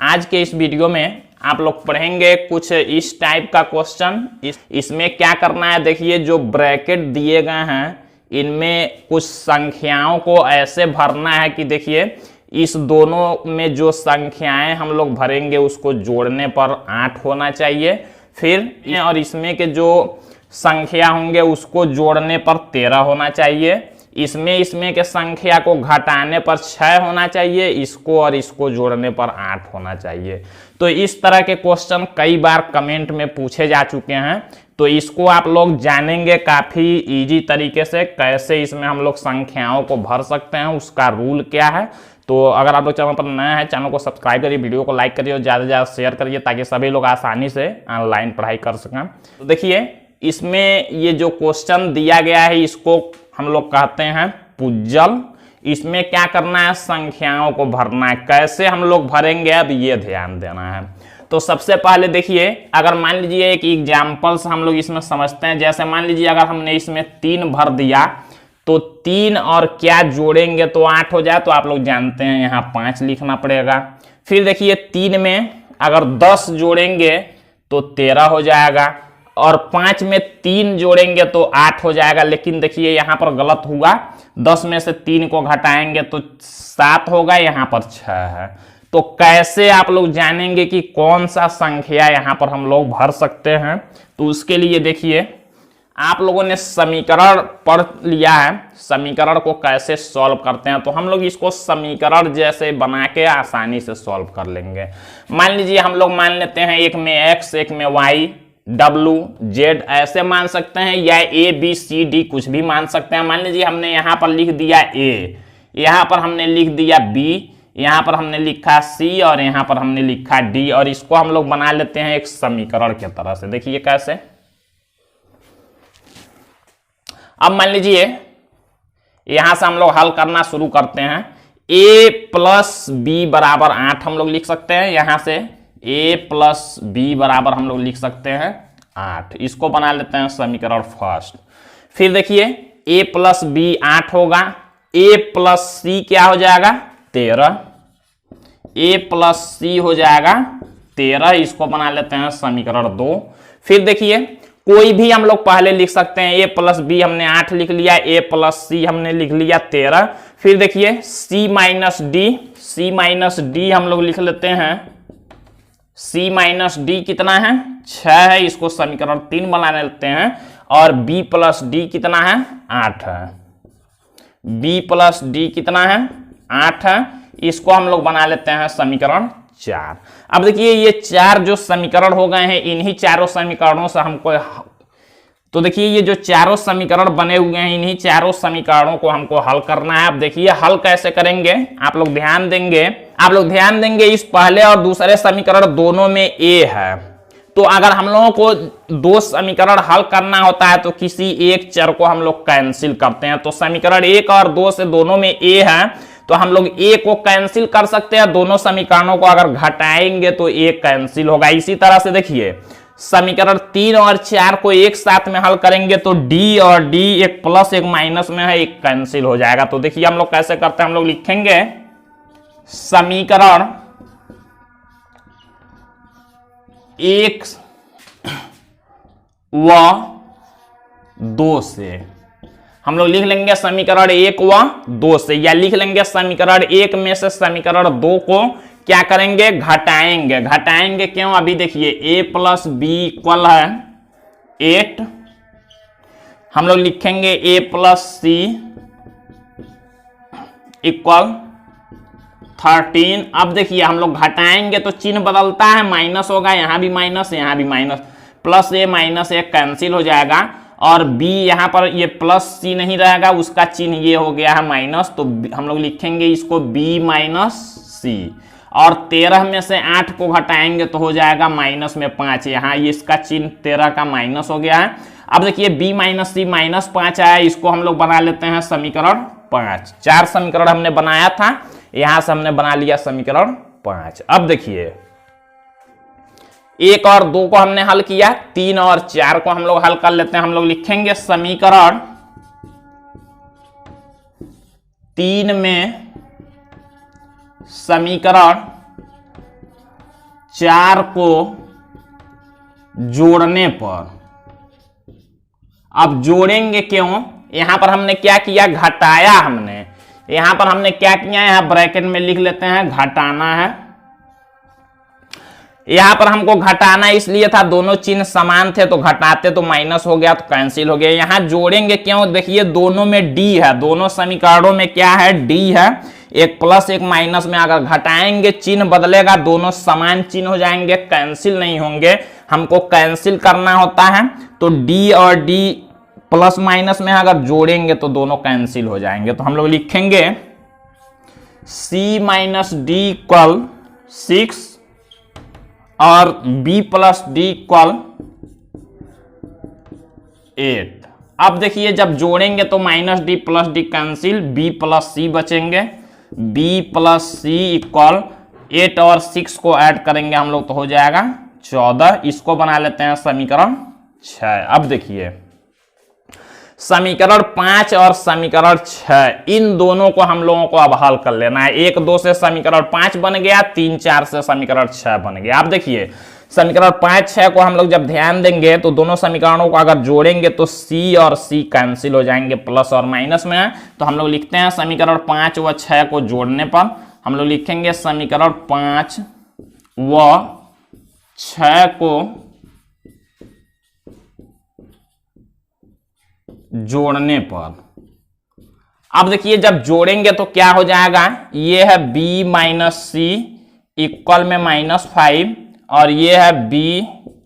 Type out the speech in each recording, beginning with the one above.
आज के इस वीडियो में आप लोग पढ़ेंगे कुछ इस टाइप का क्वेश्चन। इसमें क्या करना है, देखिए जो ब्रैकेट दिए गए हैं इनमें कुछ संख्याओं को ऐसे भरना है कि देखिए इस दोनों में जो संख्याएं हम लोग भरेंगे उसको जोड़ने पर 8 होना चाहिए, फिर और इसमें के जो संख्या होंगे उसको जोड़ने पर 13 होना चाहिए, इसमें के संख्या को घटाने पर 6 होना चाहिए, इसको और इसको जोड़ने पर 8 होना चाहिए। तो इस तरह के क्वेश्चन कई बार कमेंट में पूछे जा चुके हैं, तो इसको आप लोग जानेंगे काफ़ी इजी तरीके से कैसे इसमें हम लोग संख्याओं को भर सकते हैं, उसका रूल क्या है। तो अगर आप लोग चैनल पर नए हैं, चैनल को सब्सक्राइब करिए, वीडियो को लाइक करिए और ज़्यादा से ज़्यादा शेयर करिए ताकि सभी लोग आसानी से ऑनलाइन पढ़ाई कर सकें। तो देखिए इसमें ये जो क्वेश्चन दिया गया है इसको हम लोग कहते हैं पुज्जल। इसमें क्या करना है, संख्याओं को भरना है। कैसे हम लोग भरेंगे अब ये ध्यान देना है। तो सबसे पहले देखिए, अगर मान लीजिए एक एग्जाम्पल्स हम लोग इसमें समझते हैं। जैसे मान लीजिए अगर हमने इसमें 3 भर दिया तो 3 और क्या जोड़ेंगे तो 8 हो जाए, तो आप लोग जानते हैं यहाँ 5 लिखना पड़ेगा। फिर देखिए 3 में अगर 10 जोड़ेंगे तो 13 हो जाएगा, और 5 में 3 जोड़ेंगे तो 8 हो जाएगा। लेकिन देखिए यहाँ पर गलत हुआ, 10 में से 3 को घटाएंगे तो 7 होगा, यहाँ पर 6 है। तो कैसे आप लोग जानेंगे कि कौन सा संख्या यहाँ पर हम लोग भर सकते हैं। तो उसके लिए देखिए आप लोगों ने समीकरण पढ़ लिया है, समीकरण को कैसे सॉल्व करते हैं। तो हम लोग इसको समीकरण जैसे बना के आसानी से सॉल्व कर लेंगे। मान लीजिए हम लोग मान लेते हैं एक में x, एक में y, W, Z ऐसे मान सकते हैं, या A, B, C, D कुछ भी मान सकते हैं। मान लीजिए हमने यहाँ पर लिख दिया A, यहाँ पर हमने लिख दिया B, यहाँ पर हमने लिखा C और यहाँ पर हमने लिखा D, और इसको हम लोग बना लेते हैं एक समीकरण के तरह से। देखिए कैसे। अब मान लीजिए यहां से हम लोग हल करना शुरू करते हैं। A प्लस बी बराबर 8 हम लोग लिख सकते हैं। यहां से A प्लस बी बराबर हम लोग लिख सकते हैं 8। इसको बना लेते हैं समीकरण फर्स्ट। फिर देखिए A प्लस बी 8 होगा, A प्लस सी क्या हो जाएगा 13, A प्लस सी हो जाएगा 13। इसको बना लेते हैं समीकरण 2। फिर देखिए कोई भी हम लोग पहले लिख सकते हैं। A प्लस बी हमने 8 लिख लिया, A प्लस सी हमने लिख लिया 13। फिर देखिए C माइनस डी हम लोग लिख लेते हैं। C माइनस डी कितना है 6 है, इसको समीकरण 3 बना लेते हैं। और B प्लस डी कितना है 8 है, B प्लस डी कितना है 8 है, इसको हम लोग बना लेते हैं समीकरण 4। अब देखिए ये 4 जो समीकरण हो गए हैं, इन्हीं चारों समीकरणों से हमको, तो देखिए ये जो चारों समीकरण बने हुए हैं इन्हीं चारों समीकरणों को हमको हल करना है। अब देखिए हल कैसे करेंगे, आप लोग ध्यान देंगे इस पहले और दूसरे समीकरण दोनों में A है। तो अगर हम लोगों को 2 समीकरण हल करना होता है तो किसी एक चर को हम लोग कैंसिल करते हैं। तो समीकरण 1 और 2 से दोनों में A है, तो हम लोग A को कैंसिल कर सकते हैं। दोनों समीकरणों को अगर घटाएंगे तो A कैंसिल होगा। इसी तरह से देखिए समीकरण 3 और 4 को एक साथ में हल करेंगे तो D और D एक प्लस एक माइनस में है, एक कैंसिल हो जाएगा। तो देखिए हम लोग कैसे करते हैं, हम लोग लिखेंगे समीकरण 1 व 2 से हम लोग लिख लेंगे समीकरण 1 व 2 से, या लिख लेंगे समीकरण 1 में से समीकरण 2 को क्या करेंगे घटाएंगे। क्यों, अभी देखिए A प्लस बी इक्वल है 8, हम लोग लिखेंगे A प्लस सी इक्वल 13। अब देखिए हम लोग घटाएंगे तो चिन्ह बदलता है, माइनस होगा, यहां भी माइनस यहाँ भी minus, plus A minus A cancel हो जाएगा। और B यहाँ पर ये प्लस सी नहीं रहेगा, उसका चिन्ह ये हो गया है माइनस, तो हम लोग लिखेंगे इसको B माइनस सी। और 13 में से 8 को घटाएंगे तो हो जाएगा माइनस में 5, यहाँ ये इसका चिन्ह 13 का माइनस हो गया है। अब देखिए B माइनस सी माइनस 5 आया, इसको हम लोग बना लेते हैं समीकरण 5। 4 समीकरण हमने बनाया था, यहां से हमने बना लिया समीकरण 5। अब देखिए 1 और 2 को हमने हल किया, 3 और 4 को हम लोग हल कर लेते हैं। हम लोग लिखेंगे समीकरण 3 में समीकरण 4 को जोड़ने पर, अब जोड़ेंगे क्यों, यहां पर हमने क्या किया, घटाया। हमने यहां पर हमने क्या किया, यहां ब्रैकेट में लिख लेते हैं घटाना है। यहां पर हमको घटाना इसलिए था, दोनों चिन्ह समान थे तो घटाते तो माइनस हो गया तो कैंसिल हो गया। यहां जोड़ेंगे क्यों, देखिए दोनों में डी है, दोनों समीकरणों में क्या है, डी है। एक प्लस एक माइनस में अगर घटाएंगे चिन्ह बदलेगा, दोनों समान चिन्ह हो जाएंगे, कैंसिल नहीं होंगे। हमको कैंसिल करना होता है तो डी और डी प्लस माइनस में अगर जोड़ेंगे तो दोनों कैंसिल हो जाएंगे। तो हम लोग लिखेंगे c माइनस डी इक्वल 6 और b प्लस डी इक्वल 8। अब देखिए जब जोड़ेंगे तो minus D plus D cancel, b plus C बचेंगे, b प्लस सी इक्वल 8 और 6 को ऐड करेंगे हम लोग तो हो जाएगा 14। इसको बना लेते हैं समीकरण 6। अब देखिए समीकरण 5 और समीकरण 6, इन दोनों को हम लोगों को अब हल कर लेना है। 1 2 से समीकरण 5 बन गया, 3 4 से समीकरण 6 बन गया। आप देखिए समीकरण 5 6 को हम लोग जब ध्यान देंगे तो दोनों समीकरणों को अगर जोड़ेंगे तो c और c कैंसिल हो जाएंगे, प्लस और माइनस में। तो हम लोग लिखते हैं समीकरण 5 व 6 को जोड़ने पर हम लोग लिखेंगे समीकरण 5 व 6 को जोड़ने पर। अब देखिए जब जोड़ेंगे तो क्या हो जाएगा, ये है b माइनस सी इक्वल में -5 और ये है b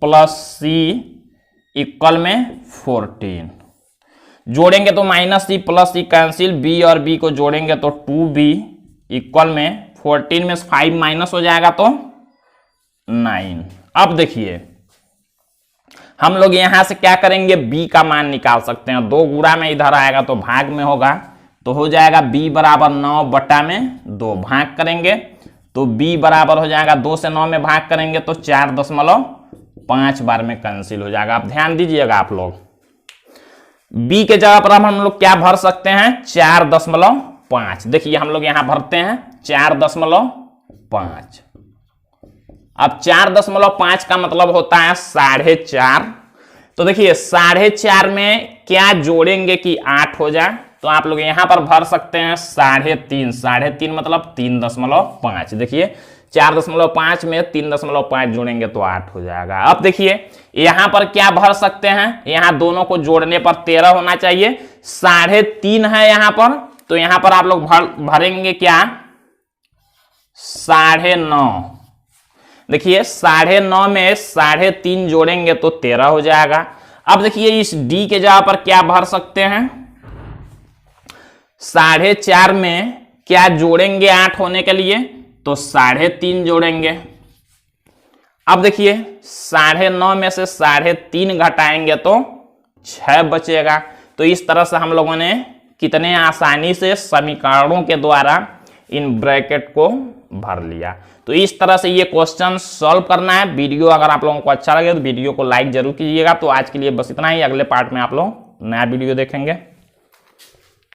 प्लस सी इक्वल में 14। जोड़ेंगे तो माइनस सी प्लस सी कैंसिल, b और b को जोड़ेंगे तो 2b इक्वल में 14 में 5 माइनस हो जाएगा तो 9। अब देखिए हम लोग यहां से क्या करेंगे, b का मान निकाल सकते हैं। 2 गुणा में इधर आएगा तो भाग में होगा, तो हो जाएगा b बराबर 9 बटा में 2। भाग करेंगे तो b बराबर हो जाएगा 2 से 9 में भाग करेंगे तो 4.5 बार में कैंसिल हो जाएगा। आप ध्यान दीजिएगा आप लोग, b के जगह पर हम लोग क्या भर सकते हैं, 4.5। देखिए हम लोग यहां भरते हैं 4.5। अब 4.5 का मतलब होता है 4.5। तो देखिए 4.5 में क्या जोड़ेंगे कि 8 हो जाए, तो आप लोग यहां पर भर सकते हैं 3.5। 3.5 मतलब 3.5। देखिए 4.5 में 3.5 जोड़ेंगे तो 8 हो जाएगा। अब देखिए यहां पर क्या भर सकते हैं, यहां दोनों को जोड़ने पर 13 होना चाहिए। 3.5 है यहां पर, तो यहां पर आप लोग भरेंगे क्या, 9.5। देखिए 9.5 में 3.5 जोड़ेंगे तो 13 हो जाएगा। अब देखिए इस d के जगह पर क्या भर सकते हैं, 4.5 में क्या जोड़ेंगे 8 होने के लिए, तो 3.5 जोड़ेंगे। अब देखिए 9.5 में से 3.5 घटाएंगे तो 6 बचेगा। तो इस तरह से हम लोगों ने कितने आसानी से समीकरणों के द्वारा इन ब्रैकेट को भर लिया। तो इस तरह से ये क्वेश्चन सॉल्व करना है। वीडियो अगर आप लोगों को अच्छा लगे तो वीडियो को लाइक जरूर कीजिएगा। तो आज के लिए बस इतना ही, अगले पार्ट में आप लोग नया वीडियो देखेंगे।